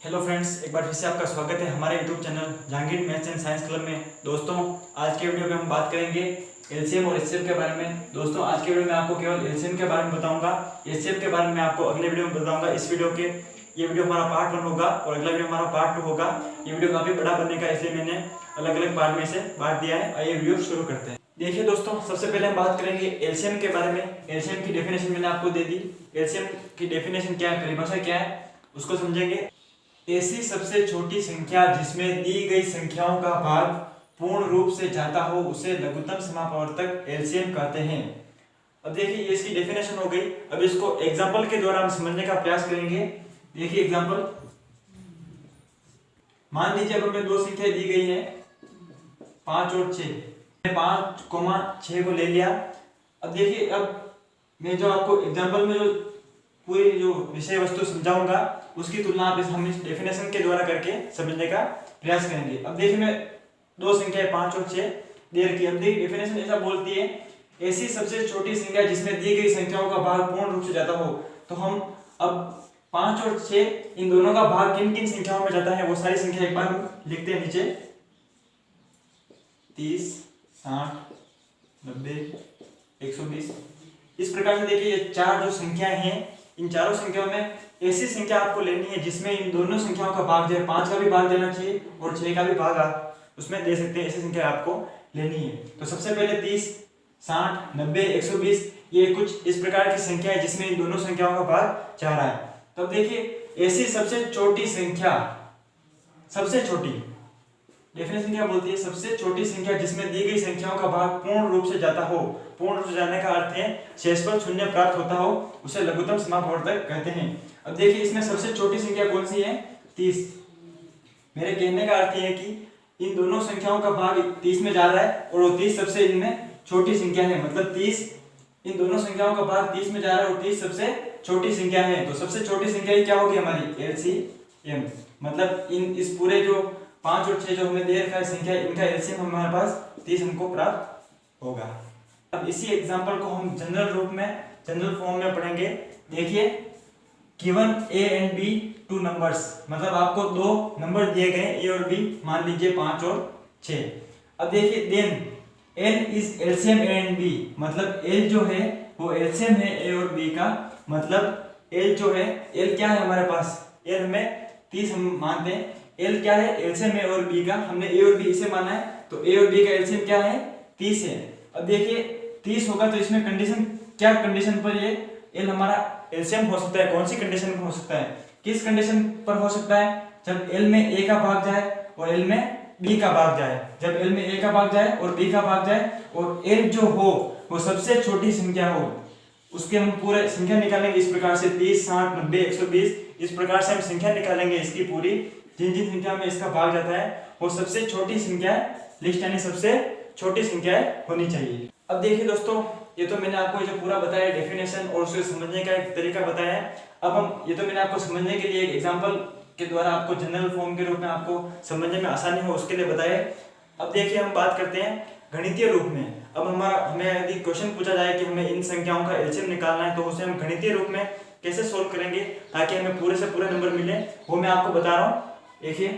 Hello friends, एक बार फिर से आपका स्वागत है हमारे YouTube channel Jahangir maths and science club में। दोस्तों, आज के वीडियो में हम बात करेंगे एलसीएम और एचसीएफ के बारे में। दोस्तों, आज के वीडियो में आपको केवल एलसीएम के बारे में बताऊंगा, एचसीएफ के बारे में आपको अगले वीडियो में बताऊंगा। इस वीडियो के ये वीडियो हमारा पार्ट 1 होगा और अगला वीडियो हमारा पार्ट 2 होगा। ये वीडियो काफ़ी बड़ा बनने का, इसलिए मैंने अलग अलग पार्ट में से बांट दिया है। आइए वीडियो शुरू करते हैं। देखिए दोस्तों, सबसे पहले हम बात करेंगे एलसीएम के बारे में। एलसीएम की डेफिनेशन मैंने आपको दे दी। एलसीएम की डेफिनेशन क्या है, परिभाषा क्या है, उसको समझेंगे। ऐसी सबसे छोटी संख्या जिसमें दी गई संख्याओं का भाग पूर्ण रूप से जाता हो उसे लघुत्तम समापवर्तक एलसीएम कहते हैं। अब देखिए, ये इसकी डेफिनेशन हो गई। अब इसको एग्जांपल के द्वारा हम समझने का प्रयास करेंगे। देखिए एग्जांपल, मान लीजिए अब हमें दो संख्या दी गई है 5 और 6। 5,6 को ले लिया। अब देखिए, अब मैं जो आपको एग्जांपल में जो पूरी जो विषय वस्तु समझाऊंगा उसकी तुलना आप हम इस डेफिनेशन के द्वारा करके समझने का प्रयास करेंगे। अब देखिए, मैं दो संख्याएं 5 और 6 दे रखी है। अब देखिए डेफिनेशन ऐसा बोलती है, ऐसी सबसे छोटी संख्या जिसमें दी गई संख्याओं का भाग पूर्ण रूप से जाता हो। तो हम अब 5 और 6 इन दोनों का भाग किन किन संख्याओं में जाता है वो सारी संख्या एक बार लिखते हैं नीचे। 30, 60, 90, 120। इस प्रकार से देखिए, ये चार जो संख्याएं हैं, इन चारों संख्याओं में ऐसी संख्या आपको लेनी है जिसमें इन दोनों संख्याओं का भाग जाए। 5 का भी भाग देना चाहिए और 6 का भी भाग आप उसमें दे सकते हैं। ऐसी संख्या आपको लेनी है। तो सबसे पहले 30, 60, 90, 120 ये कुछ इस प्रकार की संख्या है जिसमें इन दोनों संख्याओं का भाग जा रहा है। तो देखिए, ऐसी सबसे छोटी संख्या, सबसे छोटी डेफिनेशन क्या बोलती है, सबसे छोटी संख्या जिसमें दी गई संख्याओं का भाग पूर्ण रूप से जाता हो। पूर्ण रूप से जाने का अर्थ है शेषफल शून्य प्राप्त होता हो, उसे लघुत्तम समापवर्तक कहते हैं। अब देखिए, इसमें सबसे छोटी संख्या कौन सी है, 30। मेरे कहने का अर्थ है कि इन दोनों संख्याओं का भाग 30 में जा रहा है और वो 30 सबसे इनमें छोटी संख्या है। मतलब 30 इन दोनों संख्याओं का भाग 30 में जा रहा है और 30 सबसे छोटी संख्या है। तो सबसे छोटी संख्या क्या होगी हमारी, एलसीएम। मतलब इन इस पूरे जो 5 और 6 जो हमने दे रखा है संख्या, इनका एलसीएम हमारे पास 30 हमको प्राप्त होगा। अब इसी एग्जांपल को हम जनरल रूप में, जनरल फॉर्म में पढ़ेंगे। देखिए, given A and B two numbers, मतलब आपको दो नंबर दिए गए ए और बी, मान लीजिए 5 और 6। अब देखिए, then L is LCM A and B, मतलब एल जो है वो एलसीएम है ए और बी का। मतलब एल जो है, एल क्या है हमारे पास, एल हमें 30 हम मानते हैं। एल क्या है, एलसीएम ए और बी का, हमने ए और बी इसे माना है, तो ए और बी का एलसीएम क्या है, 30 है। अब देखिए 30 होगा तो इसमें कंडीशन क्या, कंडीशन पर ये एल हमारा एलसीएम हो सकता है। कौन सी कंडीशन पर हो सकता है, किस कंडीशन पर हो सकता है, जब एल में ए का भाग जाए और एल में बी का भाग जाए। जब एल में ए का भाग जाए और बी का भाग जाए और एल जो हो वो सबसे छोटी संख्या हो, उसके हम पूरे संख्या निकालेंगे इस प्रकार से 30, 60, 90, 120। इस प्रकार से हम संख्या निकालेंगे इसकी पूरी, जिन जिन संख्या में इसका भाग जाता है वो सबसे छोटी संख्या लिस्ट, यानी सबसे छोटी संख्या होनी चाहिए। अब देखिए दोस्तों, ये तो मैंने आपको जो पूरा बताया डेफिनेशन और उसे समझने का एक तरीका बताया है। अब हम ये तो मैंने आपको समझने के लिए एक एग्जांपल के द्वारा आपको जनरल फॉर्म के रूप में आपको समझने में आसानी हो उसके लिए बताया। अब देखिए, हम बात करते हैं गणितीय रूप में। अब हमें यदि क्वेश्चन पूछा जाए कि हमें इन संख्याओं का एलसीएम निकालना है, तो उसे हम गणितीय रूप में कैसे सोल्व करेंगे ताकि हमें पूरे से पूरे नंबर मिले, वो मैं आपको बता रहा हूँ। देखिए,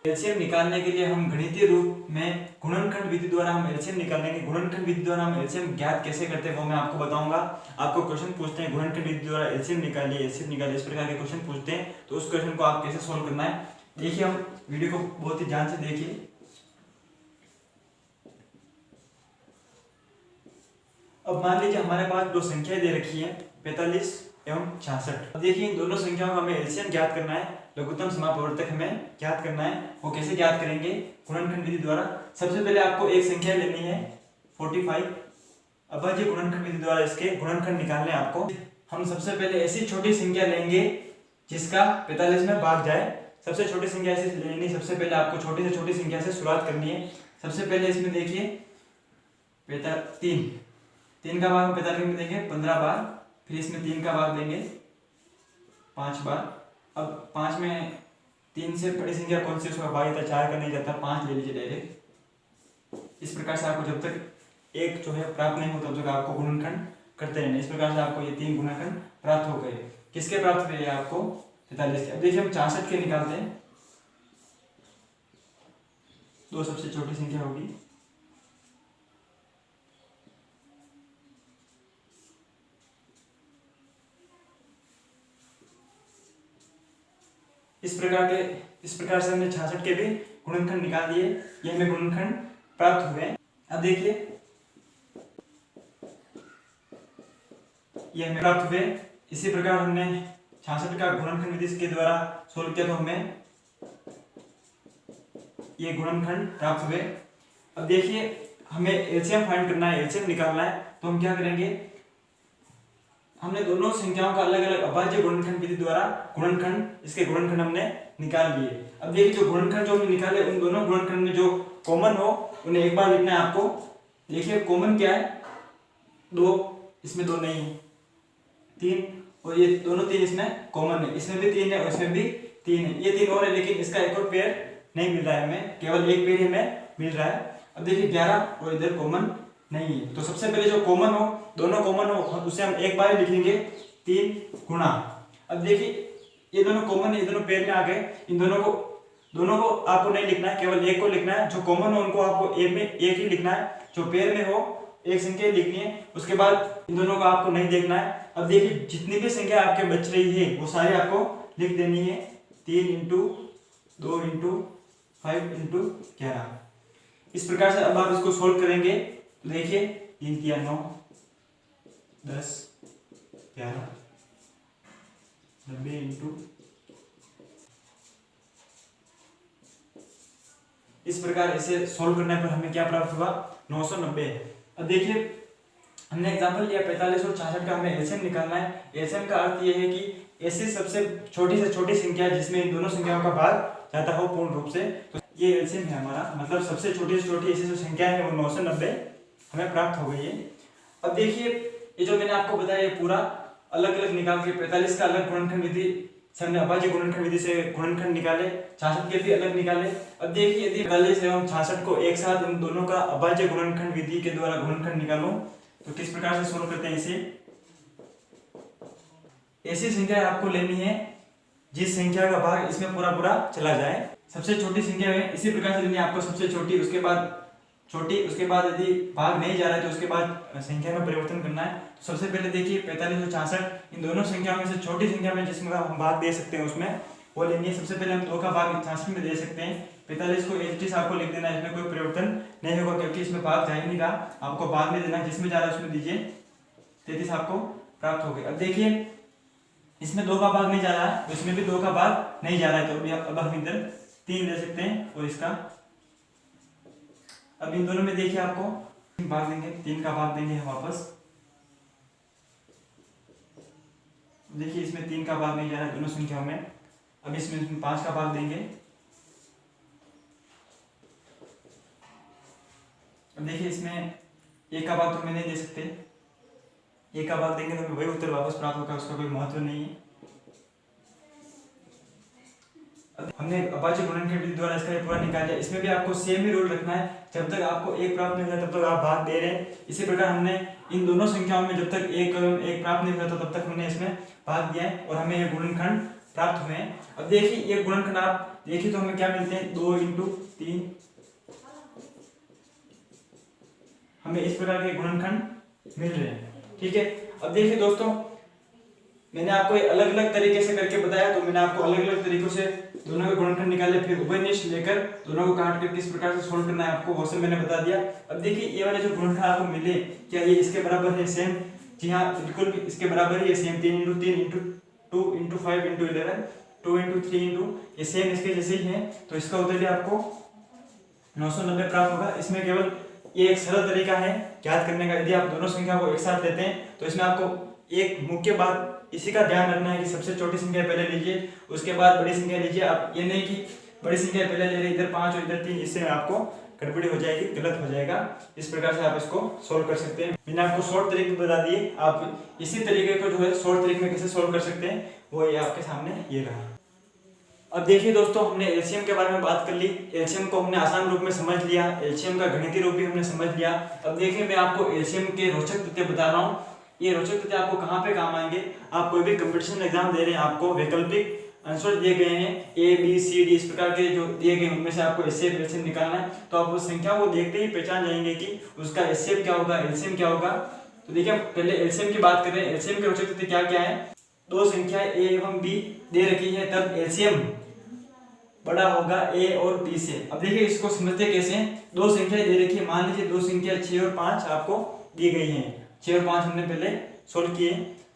एलसीएम निकालने के लिए हम गणितीय रूप में गुणनखंड विधि द्वारा हम एलसीएम निकालेंगे। गुणनखंड विधि द्वारा हम एलसीएम ज्ञात कैसे करते हैं वो मैं आपको बताऊंगा। आपको क्वेश्चन पूछते हैं गुणनखंड विधि द्वारा एलसीएम निकालिए, एलसीएम निकालिए, इस प्रकार के क्वेश्चन पूछते हैं, तो उस क्वेश्चन को आप कैसे सोल्व करना है, देखिए हम वीडियो को बहुत ही ध्यान से देखिए। अब मान लीजिए हमारे पास दो संख्याएं दे रखी है 45 एवं 66। अब देखिए, इन दोनों संख्याओं का हमें एलसीएम ज्ञात करना है, लघुत्तम समापवर्तक हमें ज्ञात करना है। वो कैसे ज्ञात करेंगे, गुणनखंड विधि द्वारा। सबसे पहले आपको एक संख्या लेनी है 45। अब ये गुणनखंड विधि द्वारा इसके गुणनखंड निकालने हैं आपको। हम सबसे पहले ऐसी छोटी संख्या लेंगे जिसका 45 में भाग जाए। सबसे छोटी संख्या ऐसी लेनी, सबसे पहले आपको छोटी से छोटी संख्या से शुरुआत करनी है। सबसे पहले इसमें देखिए 3 का भाग 45 में देंगे 15 बार, फिर इसमें 3 का भाग देंगे 5 बार। अब 5 में 3 से बड़ी संख्या कौन सी, उसका भाग जाता 4 का नहीं जाता, 5 ले लीजिए डायरेक्ट। इस प्रकार से आपको जब तक एक जो है प्राप्त नहीं होता तब तक आपको गुणनखंड करते रहना। इस प्रकार से आपको ये 3 गुणनखंड प्राप्त हो गए। किसके प्राप्त हुए आपको, 45 के। अब देखिए हम 66 के निकालते हैं, दो सबसे छोटी संख्या होगी, इस प्रकार से हमने 66 के भी गुणनखंड निकाल दिए, ये हमें गुणनखंड प्राप्त हुए। अब देखिए ये हमें प्राप्त हुए। इसी प्रकार हमने 66 का गुणनखंड विधि के द्वारा सोल्व किया तो हमें ये गुणनखंड प्राप्त हुए। अब देखिए हमें एलसीएम फाइंड करना है, एलसीएम निकालना है, तो हम क्या करेंगे, हमने दोनों संख्याओं का अलग अलग अभाज्य गुणनखंड विधि द्वारा गुणनखंड, इसके गुणनखंड हमने निकाल लिए। अब देखिए जो गुणनखंड जो हमने निकाले उन दोनों गुणनखंड में जो कॉमन हो उन्हें एक बार लिखना है आपको। देखिए कॉमन क्या है, 2, इसमें 2 नहीं है, 3, और ये दोनों 3 इसमें कॉमन है, इसमें भी 3 है और इसमें भी 3 है, ये 3 और है, लेकिन इसका एक और पेयर नहीं मिल रहा है हमें, केवल एक पेयर हमें मिल रहा है। अब देखिए 11 और इधर कॉमन नहीं है, तो सबसे पहले जो कॉमन हो, दोनों कॉमन हो, उसे हम एक बार लिखेंगे 3 गुणा। अब देखिए ये दोनों कॉमन है, ये दोनों पेयर में आ गए, इन दोनों को आपको नहीं लिखना है, केवल एक को लिखना है। जो कॉमन हो उनको आपको एक में एक ही लिखना है, जो पेयर में हो एक संख्या लिखनी है, उसके बाद इन दोनों को आपको नहीं देखना है। अब देखिए जितनी भी संख्या आपके बच रही है वो सारी आपको लिख देनी है, 3 इंटू 2 इंटू 5 इंटू 11। इस प्रकार से अब आप इसको सोल्व करेंगे तो देखिए 3 3 9 10 11 90 इंटू, इस प्रकार इसे सोल्व करने पर हमें क्या प्राप्त हुआ, 990। अब देखिए हमने एग्जांपल लिया 45 और 66 का, हमें एलसीएम निकालना है। एलसीएम का अर्थ ये है कि ऐसी सबसे छोटी से छोटी संख्या जिसमें इन दोनों संख्याओं का भाग जाता हो पूर्ण रूप से, तो ये एलसीएम है हमारा, मतलब सबसे छोटी से छोटी ऐसी जो संख्या है वो 990 हमें प्राप्त हो गई है। अब देखिए ये जो मैंने आपको बताया ये पूरा अलग अलग निकाल के 45 का अलग गुणनखंड विधि से हमने अभाज्य गुणनखंड विधि से गुणनखंड निकाले, 66 के भी अलग निकाले। अब देखिए यदि 45 एवं 66 को एक साथ इन दोनों का अभाज्य गुणनखंड विधि के द्वारा गुणनखंड निकालो तो किस प्रकार से सोल्व करते हैं इसे। ऐसी संख्या आपको लेनी है जिस संख्या का भाग इसमें पूरा पूरा चला जाए, सबसे छोटी संख्या है, इसी प्रकार से लेनी है आपको सबसे छोटी, उसके बाद छोटी, उसके बाद यदि भाग नहीं जा रहा है तो उसके बाद संख्या में परिवर्तन करना है। तो सबसे पहले देखिए 45 और 66 इन दोनों संख्याओं में से छोटी संख्या में जिसमें हम भाग दे सकते हैं उसमें वो लेनी है। सबसे पहले हम 2 का भाग 66 में दे सकते हैं, 45 को एच टी आपको लिख देना है, इसमें कोई परिवर्तन नहीं होगा क्योंकि इसमें भाग जा ही नहीं रहा, आपको भाग नहीं देना, जिसमें जा रहा है उसमें दीजिए, 33 आपको प्राप्त हो गए। अब देखिए इसमें 2 का भाग नहीं जा रहा है तो इसमें भी 2 का भाग नहीं जा रहा है, तो अब हम इधर 3 दे सकते हैं और इसका, अब इन दोनों में देखिए आपको भाग देंगे, 3 का भाग देंगे हम वापस, देखिए इसमें 3 का भाग नहीं जा रहा है दोनों संख्याओं में, अब इसमें 5 का भाग देंगे। अब देखिए इसमें 1 का भाग तो मैं नहीं दे सकते, 1 का भाग देंगे तो हमें वही उत्तर वापस प्राप्त होगा, उसका कोई महत्व नहीं है। हमने अभाज्य गुणनखंड विधि द्वारा इसका पूरा निकाल लिया, इसमें भी आपको सेम ही रूल रखना है, जब तक आपको 1 प्राप्त नहीं होता तब तक आप भाग दे रहे हैं। इसी प्रकार हमने इन दोनों संख्याओं में जब तक 1 प्राप्त नहीं होता तब तक हमने इसमें भाग दिया है और हमें ये गुणनखंड प्राप्त हुए हैं। अब देखिए ये गुणनखंड आप देखिए तो हमें क्या मिलते हैं, 2 इंटू 3, हमें इस प्रकार के गुणनखंड मिल रहे हैं, ठीक है। अब देखिए दोस्तों मैंने आपको अलग अलग तरीके से करके बताया, तो मैंने आपको अलग अलग तरीकों से दोनों के गुणनखंड निकाले, फिर उभयनिष्ठ लेकर दोनों को काट कर किस प्रकार से सोल्व करना है आपको वो सब मैंने बता दिया। अब देखिए ये वाले जो गुणनखंड आपको मिले क्या ये इसके बराबर है सेम, जी हाँ बिल्कुल भी इसके बराबर ही है same, 3 into 3 into 2 into 5 into 11 2 into 3 into, ये सेम इसके जैसे ही है, तो इसका उत्तर भी आपको 990 प्राप्त होगा। इसमें केवल ये एक सरल तरीका है याद करने का, यदि आप दोनों संख्या को एक साथ लेते हैं तो इसमें आपको एक मुख्य बात इसी का ध्यान रखना है कि सबसे छोटी संख्या पहले लीजिए, उसके बाद बड़ी संख्या लीजिए। आप ये नहीं कि बड़ी संख्या पहले ले रहे इधर 5 और इधर 3, इससे आपको गड़बड़ी हो जाएगी, गलत हो जाएगा। इस प्रकार से आप इसको सोल्व कर सकते हैं। मैंने आपको शॉर्ट तरीके बता दिए, आप इसी तरीके को जो है शॉर्ट तरीके में कैसे सोल्व कर सकते हैं वो ये आपके सामने ये रहा। अब देखिए दोस्तों हमने एलसीएम के बारे में बात कर ली, एलसीएम को हमने आसान रूप में समझ लिया, एलसीएम का गणितीय रूप भी हमने समझ लिया। अब देखिए मैं आपको एलसीएम के रोचक तथ्य बता रहा हूँ, ये रोचक तथ्य आपको कहाँ पे काम आएंगे। आप कोई भी कंपटीशन एग्जाम दे रहे हैं, आपको वैकल्पिक आंसर दिए गए हैं ए बी सी डी, इस प्रकार के जो दिए गए उनमें से आपको एचसीएफ एलसीएम निकालना है। तो आप उस संख्या को देखते ही पहचान जाएंगे कि उसका एचसीएफ क्या होगा, एलसीएम क्या होगा। तो देखिए पहले एलसीएम की बात करें। एलसीएम के रोचक तथ्य क्या क्या है। दो संख्या ए एवं बी दे रखी है तब एलसीएम बड़ा होगा ए और बी से। अब देखिए इसको समझते कैसे हैं। दो संख्याएं दे रखी है, मान लीजिए दो संख्या 6 और 5 आपको दी गई है। 6 और 5 हमने पहले सोल्व किए।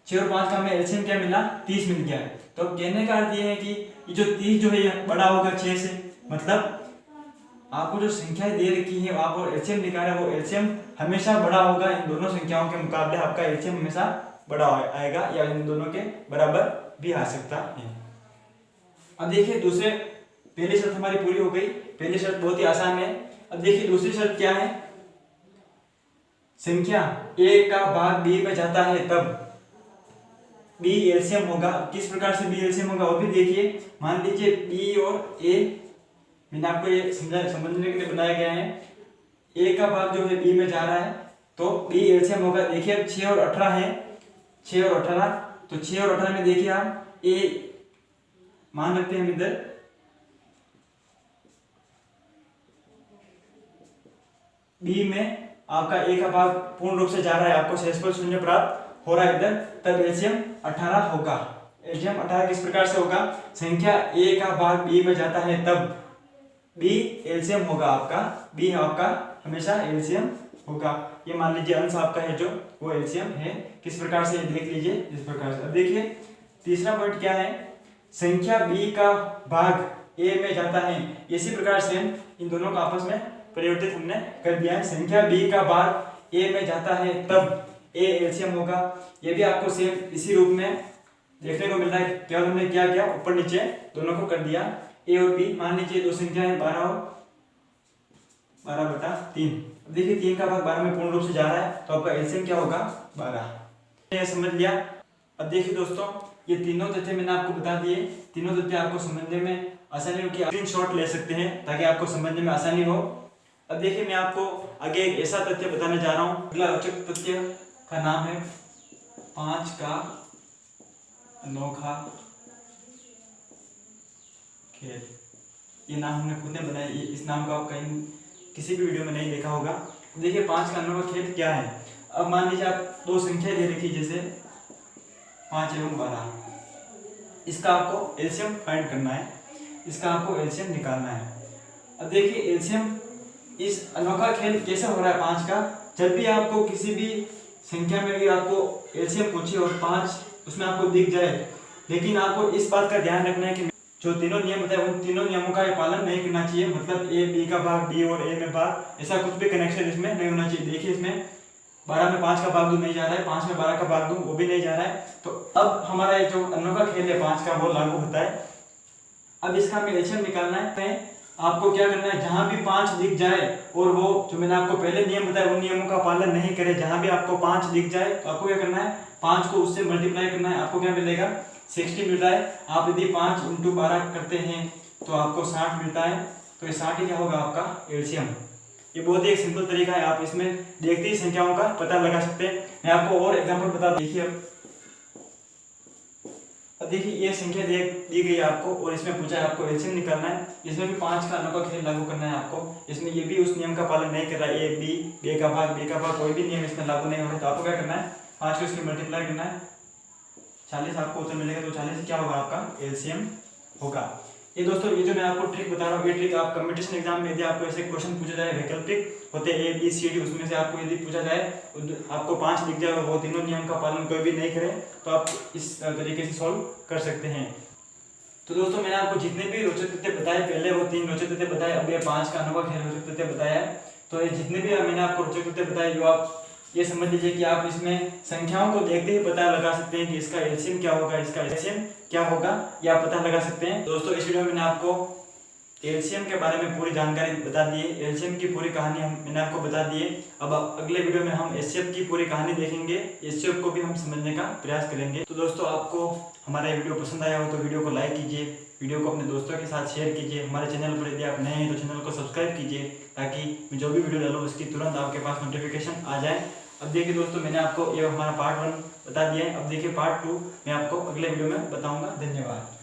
6 और 5 का हमें एलसीएम क्या मिला, 30 मिल गया। तो अब कहने का अर्थ ये है कि ये जो 30 जो है ये बड़ा होगा 6 से, मतलब आपको जो संख्याएं दे रखी है आपको एलसीएम निकालना है, वो एलसीएम हमेशा बड़ा होगा। इन दोनों संख्याओं के मुकाबले आपका एलसीएम हमेशा बड़ा आएगा या इन दोनों के बराबर भी आ सकता है। अब देखिए दूसरे, पहली शर्त हमारी पूरी हो गई। पहली शर्त बहुत ही आसान है। अब देखिए दूसरी शर्त क्या है। संख्या a का भाग b में जाता है तब b एलसीएम होगा। किस प्रकार से b एलसीएम होगा वो भी देखिए। मान लीजिए b और a, मैंने आपको ये समझने के लिए बनाया गया है। a का भाग जो है b में जा रहा है तो b एलसीएम होगा। देखिए अब 6 और 18 है, 6 और 18, तो 6 और 18 में देखिए आप a मान रखते हैं इधर, बी में आपका ए का भाग पूर्ण रूप से जा रहा है, आपको शेषफल शून्य प्राप्त हो रहा है इधर, तब एलसीएम 18 होगा। एलसीएम 18 किस प्रकार से होगा। संख्या ए का भाग बी में जाता है तब बी एलसीएम होगा आपका, बी आपका हमेशा एलसीएम होगा। ये मान लीजिए अंश आपका है जो वो एलसीएम है। किस प्रकार से देख लीजिए इस प्रकार से। अब देखिए तीसरा पॉइंट क्या है। संख्या बी का भाग ए में जाता है, इसी प्रकार से इन दोनों को आपस में परिवर्तित हमने कर दिया है। संख्या b का भाग a में जाता है तब a एलसीएम होगा। ये भी आपको सेम इसी रूप में देखने को मिल रहा है। क्या हमने क्या किया, ऊपर नीचे दोनों को कर दिया a और b। मान लीजिए दो संख्या है 12 और 12/3। अब देखिए 3 का भाग 12 में पूर्ण रूप से जा रहा है तो आपका एलसीएम क्या होगा 12। ये समझ लिया। अब देखिए दोस्तों ये तीनों तथ्य मैंने आपको बता दिए। तीनों तथ्य आपको समझने में आसानी हो कि स्क्रीनशॉट ले सकते हैं ताकि आपको समझने में आसानी हो। अब देखिए मैं आपको आगे एक ऐसा तथ्य बताने जा रहा हूँ। अगला रोचक तथ्य का नाम है 5 का अनोखा खेल। ये नाम हमने खुद ने बनाया, इस नाम को आप कहीं किसी भी वीडियो में नहीं देखा होगा। देखिए 5 का अनोखा खेल क्या है। अब मान लीजिए आप दो संख्या दे रखी जैसे 5 एवं 12, इसका आपको एलसीएम फाइंड करना है, इसका आपको एलसीएम निकालना है। अब देखिए एलसीएम इस अनोखा खेल कैसे हो रहा है 5 का। जब भी आपको किसी भी संख्या में भी आपको एलसीएम पूछे और 5 उसमें आपको दिख जाए, लेकिन आपको इस बात का ध्यान रखना है कि जो तीनों नियम बताए उन तीनों नियमों का पालन नहीं करना चाहिए। मतलब ए बी का भाग बी और ए में भाग, ऐसा कुछ भी कनेक्शन इसमें नहीं होना चाहिए। देखिए इसमें 12 में 5 का भाग दूं नहीं जा रहा है, 5 में 12 का भाग दूं वो भी नहीं जा रहा है। तो अब हमारा जो अनोखा खेल है 5 का वो लागू होता है। अब इसका हमें एलसीएम निकालना है। आपको क्या करना है, जहां भी 5 दिख जाए और वो जो मैंने आपको पहले नियम बताया उन नियमों का पालन नहीं करे, जहां भी आपको 5 दिख जाए तो आपको क्या करना है, 5 को उससे मल्टीप्लाई करना है। आपको क्या मिलेगा 60 मिल रहा है। आप यदि 5 × 12 करते हैं तो आपको 60 मिलता है। तो ये 60 ही क्या होगा आपका एलसीएम। ये बहुत ही एक सिंपल तरीका है, आप इसमें देखते ही संख्याओं का पता लगा सकते हैं। मैं आपको और एग्जांपल बता, देखिए अब देखिए ये संख्या दी गई है आपको और इसमें पूछा है आपको एलसीएम निकालना है। इसमें भी 5 का अनोखा खेल लागू करना है आपको। इसमें ये भी उस नियम का पालन नहीं कर रहा है, ए बी का भाग कोई भी नियम इसमें लागू नहीं हो रहा है। तो आपको क्या करना है, 5 को इसमें मल्टीप्लाई करना है, 40 आपको उत्तर मिलेगा। तो 40 क्या होगा आपका एलसीएम होगा। ये दोस्तों ये जो मैं आपको ट्रिक बता रहा हूँ, ये ट्रिक आप कंपटीशन एग्जाम में यदि आपको ऐसे क्वेश्चन पूछा जाए, वैकल्पिक होते हैं ए बी सी डी, उसमें से आपको यदि पूछा जाए आपको 5 दिख जाए और वो तीनों नियम का पालन कोई भी नहीं करे तो आप इस तरीके से सॉल्व कर सकते हैं। तो दोस्तों मैंने आपको जितने भी रोचक तथ्य बताए, पहले वो 3 रोचक तथ्य बताए, अब ये 5 का अनोखा खेल रोचक तथ्य बताया है। तो ये जितने भी मैंने आपको रोचक तथ्य बताए, जो आप ये समझ लीजिए कि आप इसमें संख्याओं को देखते ही पता लगा सकते हैं कि इसका एलसीएम क्या होगा, इसका एलसीएम क्या होगा, या आप पता लगा सकते हैं। दोस्तों इस वीडियो में मैंने आपको एलसीएम के बारे में पूरी जानकारी बता दी है, एलसीएम की पूरी कहानी मैंने आपको बता दी है। अब अगले वीडियो में हम एचसीएफ की पूरी कहानी देखेंगे, एचसीएफ को भी हम समझने का प्रयास करेंगे। तो दोस्तों आपको हमारा वीडियो पसंद आया हो तो वीडियो को लाइक कीजिए, वीडियो को अपने दोस्तों के साथ शेयर कीजिए। हमारे चैनल पर यदि आप नए हैं तो चैनल को सब्सक्राइब कीजिए ताकि मैं जो भी वीडियो डालूँ उसकी तुरंत आपके पास नोटिफिकेशन आ जाए। अब देखिए दोस्तों मैंने आपको ये हमारा पार्ट 1 बता दिया है। अब देखिए पार्ट 2 मैं आपको अगले वीडियो में बताऊंगा। धन्यवाद।